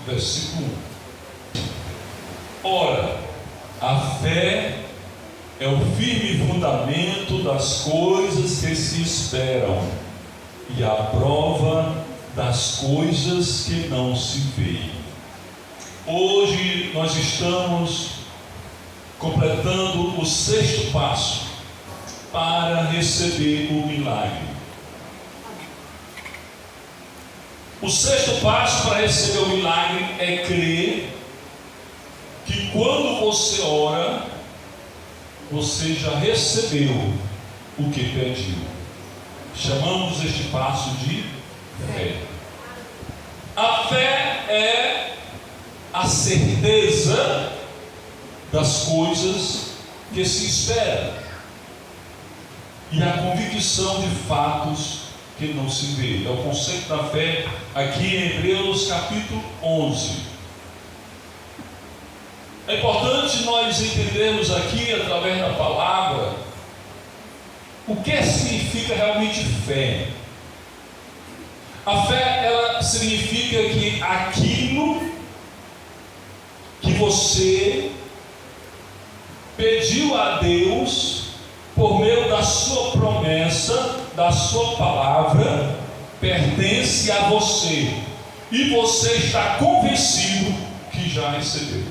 versículo 1. Ora, a fé é o firme fundamento das coisas que se esperam e a prova das coisas que não se veem. Hoje nós estamos completando o 6º passo para receber o milagre. O 6º passo para receber o milagre é crer que quando você ora, você já recebeu o que pediu. Chamamos este passo de fé. A fé é a certeza das coisas que se esperam e a convicção de fatos que não se vê. É o conceito da fé aqui em Hebreus capítulo 11. É importante nós entendermos aqui, através da palavra, o que significa realmente fé. A fé, ela significa que aquilo que você pediu a Deus por meio da sua promessa, da sua palavra, pertence a você, e você está convencido que já recebeu.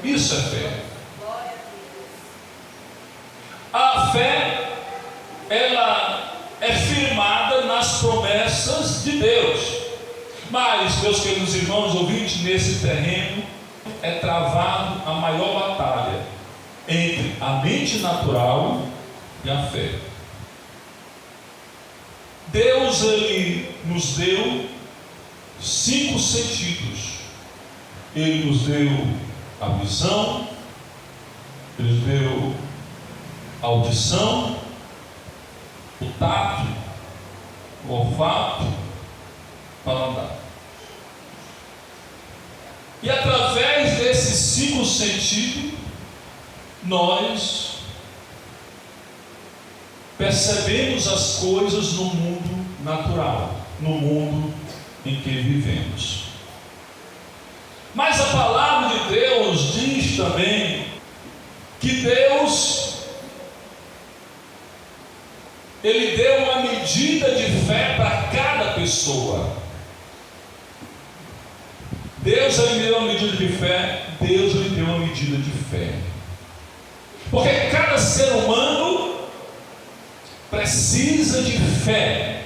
Isso é fé. A fé, ela é firmada nas promessas de Deus. Mas, meus queridos irmãos ouvintes, nesse terreno é travado a maior batalha entre a mente natural e a fé. Deus, Ele nos deu 5 sentidos. Ele nos deu a visão, Ele nos deu a audição, o tato, o olfato, o paladar. E através desses 5 sentidos, nós percebemos as coisas no mundo natural, no mundo em que vivemos. Mas a palavra de Deus diz também que Deus, Ele deu uma medida de fé para cada pessoa. Deus, Ele deu uma medida de fé. Deus, Ele deu uma medida de fé. Porque cada ser humano precisa de fé.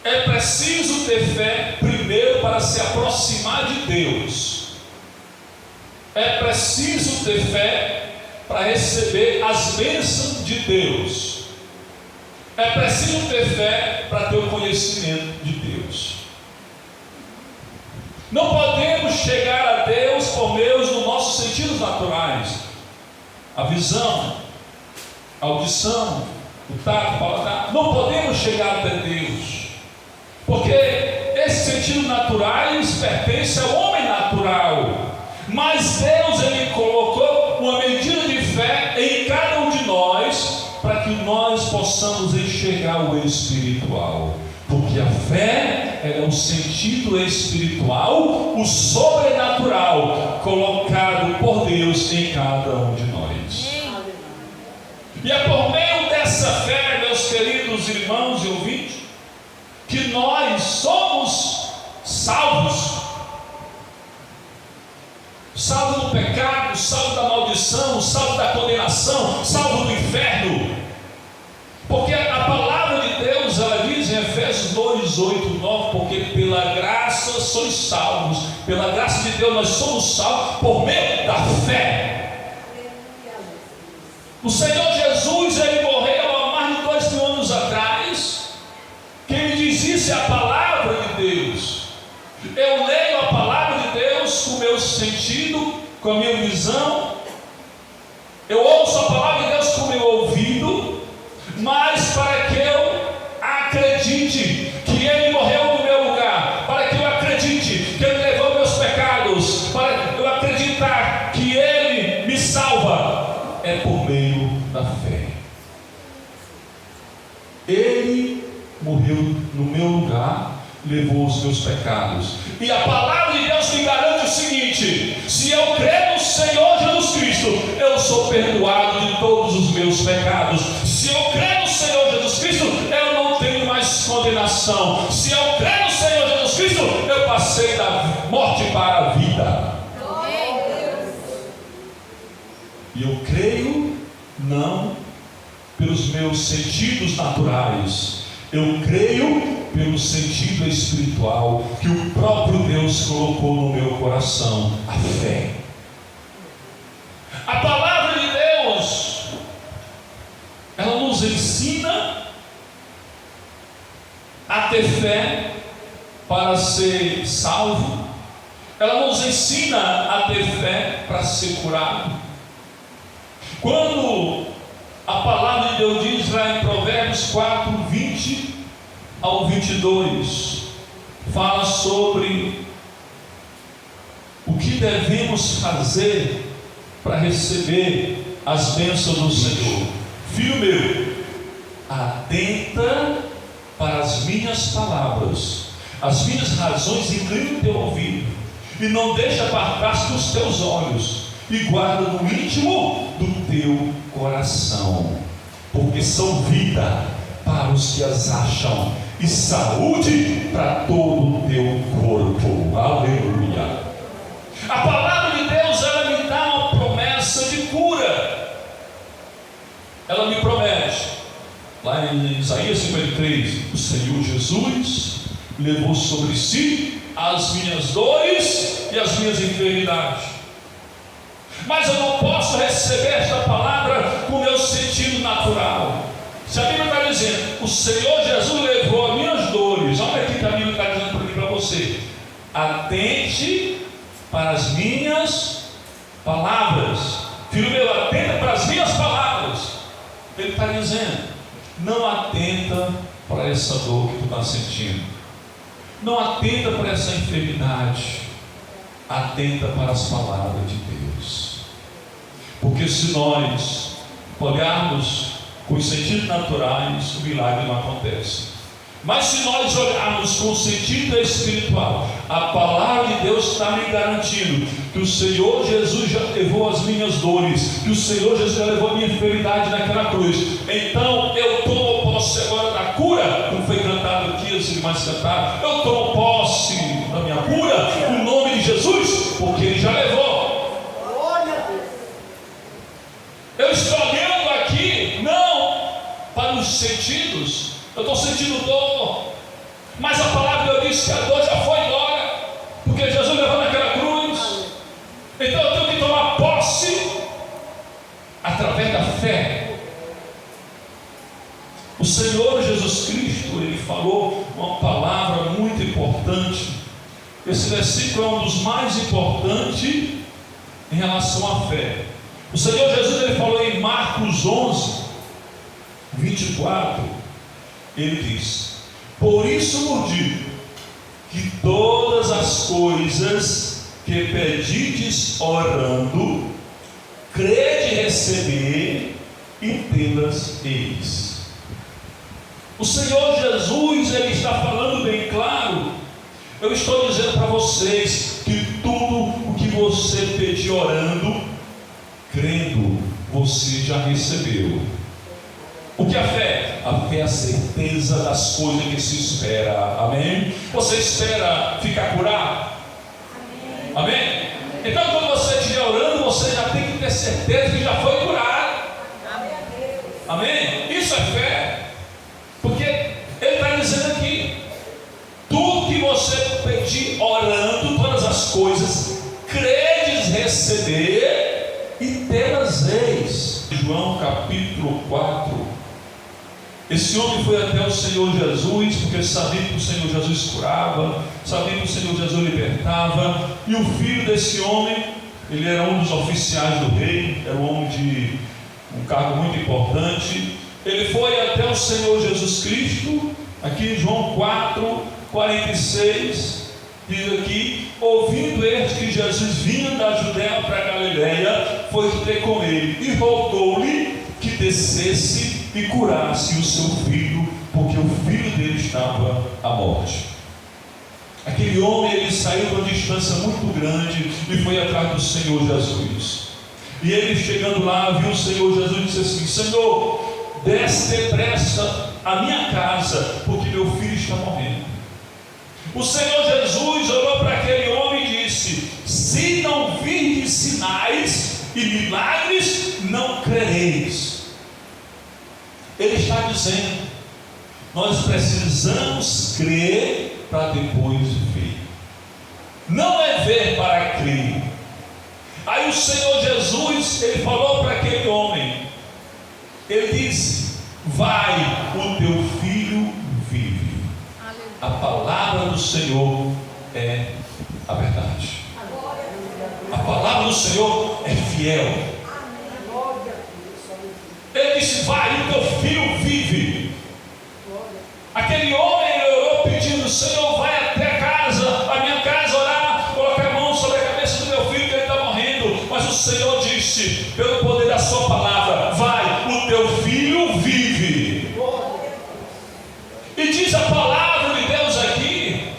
É preciso ter fé primeiro para se aproximar de Deus. É preciso ter fé para receber as bênçãos de Deus. É preciso ter fé para ter o conhecimento de Deus. Não podemos chegar a Deus por meio dos nossos sentidos naturais. A visão, a audição, o tato, o paladar. Não podemos chegar até Deus, porque esses sentidos naturais pertencem ao homem natural. Mas Deus, Ele colocou uma medida de fé em cada um de nós, para que nós possamos enxergar o espiritual. Porque a fé é o sentido espiritual, o sobrenatural, colocado por Deus em cada um de nós. E é por meio dessa fé, meus queridos irmãos e ouvintes, que nós somos salvos. Salvo do pecado, salvo da maldição, salvo da condenação, salvo do inferno. Porque a palavra de Deus, ela diz em Efésios 2, 8, 9, porque pela graça sois salvos. Pela graça de Deus nós somos salvos por meio da fé. O Senhor Jesus, Ele morreu há mais de 2000 anos atrás. Quem me diz isso é a palavra de Deus. Eu leio a palavra de Deus com o meu sentido, com a minha visão. Eu ouço a palavra de Deus com o meu ouvido. Mas para que eu acredite que Ele morreu no meu lugar, para que eu acredite que Ele levou meus pecados, para eu acreditar que Ele me salva, é por meio da fé. Ele morreu no meu lugar, levou os meus pecados. E a palavra de Deus me garante o seguinte: se eu crer no Senhor Jesus Cristo, eu sou perdoado de todos os meus pecados. Se eu crer no Senhor Jesus Cristo, eu não tenho mais condenação. Se eu crer no Senhor Jesus Cristo, eu passei da morte para a vida. E eu creio não pelos meus sentidos naturais, eu creio pelo sentido espiritual que o próprio Deus colocou no meu coração, a fé. A palavra de Deus, ela nos ensina a ter fé para ser salvo, ela nos ensina a ter fé para ser curado. Quando a palavra de Deus diz lá em Provérbios 4, 20 ao 22, fala sobre o que devemos fazer para receber as bênçãos do Senhor. Filho meu, atenta para as minhas palavras, as minhas razões, inclina o teu ouvido, e não deixa apartar-se dos teus olhos, e guarda no íntimo do teu coração, porque são vida para os que as acham, e saúde para todo o teu corpo. Aleluia. A palavra de Deus, ela me dá uma promessa de cura. Ela me promete, lá em Isaías 53, o Senhor Jesus levou sobre si as minhas dores e as minhas enfermidades. Mas eu não posso receber esta palavra com o meu sentido natural. Se a Bíblia está dizendo, o Senhor Jesus levou as minhas dores, olha aqui que a Bíblia está dizendo para mim, para você: atente para as minhas palavras. Filho meu, atenta para as minhas palavras. Ele está dizendo, não atenta para essa dor que tu está sentindo, não atenta para essa enfermidade, atenta para as palavras de Deus. Porque se nós olharmos com os sentidos naturais, o milagre não acontece. Mas se nós olharmos com o sentido espiritual, a palavra de Deus está me garantindo que o Senhor Jesus já levou as minhas dores, que o Senhor Jesus já levou a minha enfermidade naquela cruz. Então eu tomo posse agora da cura, como foi cantado aqui, os irmãos cantaram. Eu tomo posse da minha cura, no nome de Jesus, porque Ele já levou. Eu estou olhando aqui, não para os sentidos. Eu estou sentindo dor, mas a palavra de Deus diz que a dor já foi embora, porque Jesus levou naquela cruz. Então eu tenho que tomar posse através da fé. O Senhor Jesus Cristo, Ele falou uma palavra muito importante. Esse versículo é um dos mais importantes em relação à fé. O Senhor Jesus, Ele falou em Marcos 11, 24, Ele diz: por isso vos digo, que todas as coisas que pedides orando, crede receber e tê-las eis. O Senhor Jesus, Ele está falando bem claro. Eu estou dizendo para vocês que tudo o que você pedir orando, crendo, você já recebeu. O que é a fé? A fé é a certeza das coisas que se espera. Amém? Você espera ficar curado? Amém? Então quando você estiver orando, você já tem que ter certeza que já foi curado. Amém? Isso é fé. Porque Ele está dizendo aqui, tudo que você pedir orando, todas as coisas, credes receber e tê-las eis. João capítulo 4. Esse homem foi até o Senhor Jesus, porque ele sabia que o Senhor Jesus curava, sabia que o Senhor Jesus libertava, e o filho desse homem, ele era um dos oficiais do rei, era um homem de um cargo muito importante. Ele foi até o Senhor Jesus Cristo, aqui em João 4, 46, diz aqui: ouvindo este que Jesus vinha da Judéia para a Galileia, foi ter com ele, e rogou-lhe que descesse e curasse o seu filho, porque o filho dele estava à morte. Aquele homem, ele saiu de uma distância muito grande e foi atrás do Senhor Jesus. E ele, chegando lá, viu o Senhor Jesus e disse assim: Senhor, desce depressa a minha casa, porque meu filho está morrendo. O Senhor Jesus olhou para aquele homem e disse: se não virdes sinais e milagres, não crereis. Ele está dizendo: nós precisamos crer para depois ver. Não é ver para crer. Aí o Senhor Jesus, ele falou para aquele homem, ele disse: vai, o teu filho vive. A palavra do Senhor é a verdade. A palavra do Senhor é fiel. Ele disse: vai, o teu filho vive. Aquele homem, ele orou pedindo: Senhor, vai até casa, a minha casa, orar, colocar a mão sobre a cabeça do meu filho, que ele está morrendo. Mas o Senhor disse, pelo poder da sua palavra: vai, o teu filho vive. E diz a palavra de Deus aqui: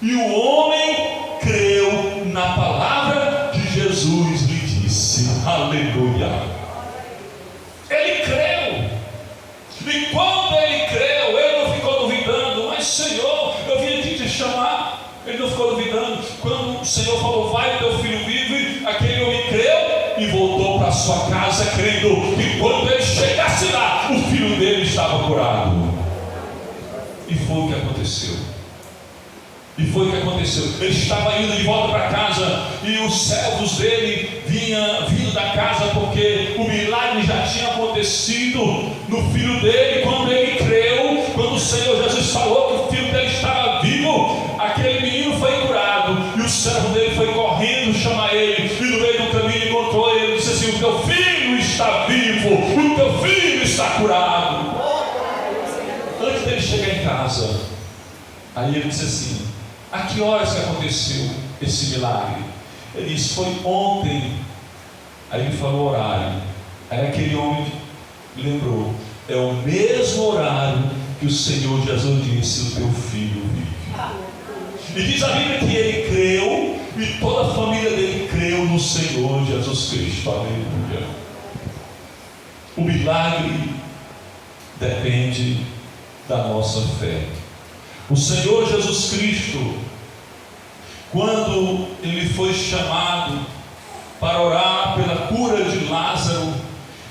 e o homem creu na palavra que Jesus lhe disse. Aleluia. Ele creu. E quando ele creu, ele não ficou duvidando. Mas Senhor, eu vim aqui te chamar. Ele não ficou duvidando. Quando o Senhor falou: vai, teu filho vive, aquele homem creu e voltou para sua casa crendo que quando ele chegasse lá, o filho dele estava curado. E foi o que aconteceu. Ele estava indo de volta para casa e os servos dele vinham vindo da casa, porque o milagre já tinha acontecido no filho dele. Quando ele creu, quando o Senhor Jesus falou que o filho dele estava vivo, aquele menino foi curado. E o servo dele foi correndo chamar ele, e no meio do caminho encontrou ele e disse assim: o teu filho está vivo, o teu filho está curado. Antes dele chegar em casa, aí ele disse assim: a que horas que aconteceu esse milagre? Ele disse: foi ontem. Aí ele falou o horário. Aí aquele homem lembrou: é o mesmo horário que o Senhor Jesus disse: o teu filho vive. E diz a Bíblia que ele creu, e toda a família dele creu no Senhor Jesus Cristo. Aleluia. O milagre depende da nossa fé. O Senhor Jesus Cristo, quando ele foi chamado para orar pela cura de Lázaro,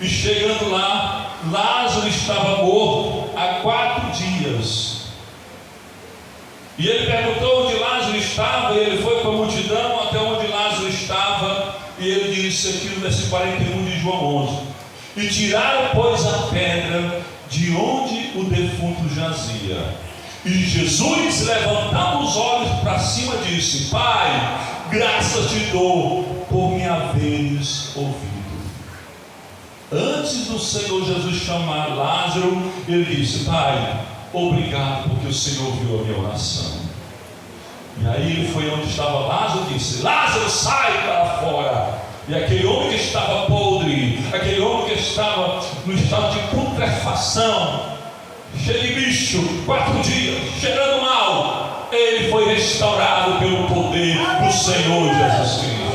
e chegando lá, Lázaro estava morto há 4 dias. E ele perguntou onde Lázaro estava, e ele foi para a multidão até onde Lázaro estava, e ele disse aqui no versículo 41 de João 11: e tiraram, pois, a pedra de onde o defunto jazia. E Jesus, levantando os olhos para cima, disse: Pai, graças te dou por me haveres ouvido. Antes do Senhor Jesus chamar Lázaro, ele disse: Pai, obrigado porque o Senhor viu a minha oração. E aí ele foi onde estava Lázaro e disse: Lázaro, sai para fora. E aquele homem que estava podre, aquele homem que estava no estado de putrefação, cheio de bicho, 4 dias, cheirando mal, ele foi restaurado pelo poder do Senhor Jesus Cristo.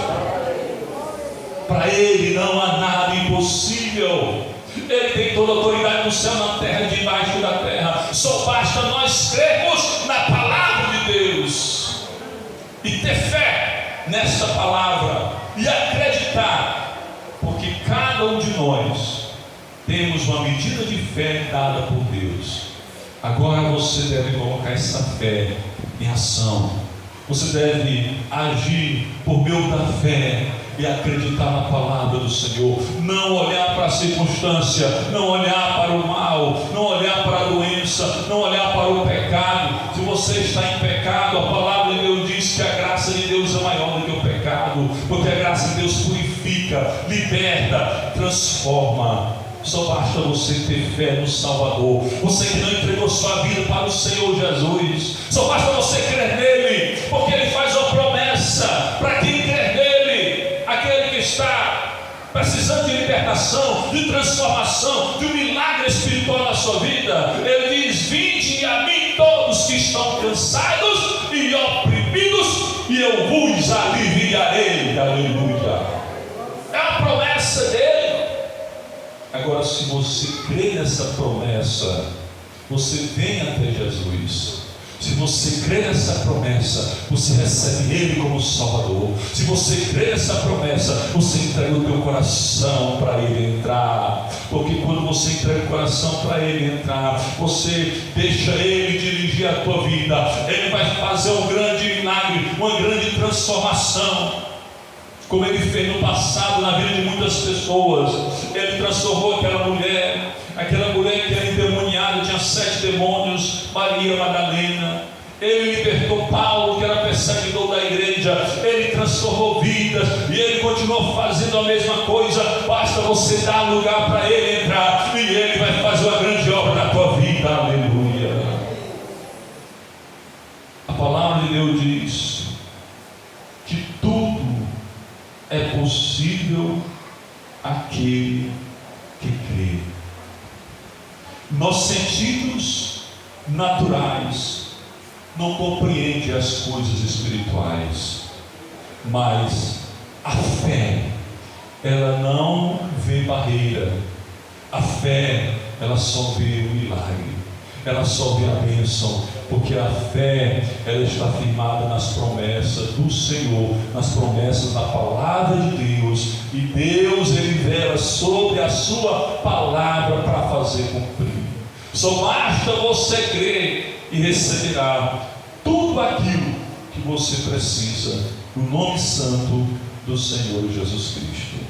Para ele não há nada impossível. Ele tem toda a autoridade no céu, na terra e debaixo da terra. Só basta nós crermos na palavra de Deus e ter fé nessa palavra e acreditar, porque cada um de nós temos uma medida de fé dada por Deus. Agora você deve colocar essa fé em ação. Você deve agir por meio da fé e acreditar na palavra do Senhor. Não olhar para a circunstância, não olhar para o mal, não olhar para a doença, não olhar para o pecado. Se você está em pecado, a palavra de Deus diz que a graça de Deus é maior do que o pecado, porque a graça de Deus purifica, liberta, transforma. Só basta você ter fé no Salvador. Você que não entregou sua vida para o Senhor Jesus, só basta você crer nele, porque ele faz uma promessa para quem crer nele. Aquele que está precisando de libertação, de transformação, de um milagre espiritual na sua vida, ele diz: vinde a mim todos que estão cansados e eu vos aliviarei. Aleluia. É a promessa dele. Agora, se você crê nessa promessa, você vem até Jesus. Se você crê nessa promessa, você recebe Ele como Salvador. Se você crê nessa promessa, você entrega o teu coração para Ele entrar. Porque quando você entrega o coração para Ele entrar, você deixa Ele dirigir a tua vida. Ele vai fazer um grande milagre, uma grande transformação, como Ele fez no passado na vida de muitas pessoas. Ele transformou aquela mulher que era endemoniada, tinha 7 demônios, Maria Madalena. Ele libertou Paulo, que era perseguidor da igreja. Ele transformou vidas, e Ele continuou fazendo a mesma coisa. Basta você dar lugar para Ele entrar, e Ele vai fazer uma grande obra na tua vida. Aleluia. A palavra de Deus diz que tudo é possível àquele que crê. Nossos sentidos naturais não compreendem as coisas espirituais, mas a fé, ela não vê barreira. A fé, ela só vê o milagre, ela só vê a bênção, porque a fé, ela está firmada nas promessas do Senhor, nas promessas da palavra de Deus, e Deus, Ele vela sobre a sua palavra para fazer cumprir. Só basta você crer e receberá tudo aquilo que você precisa, no nome santo do Senhor Jesus Cristo.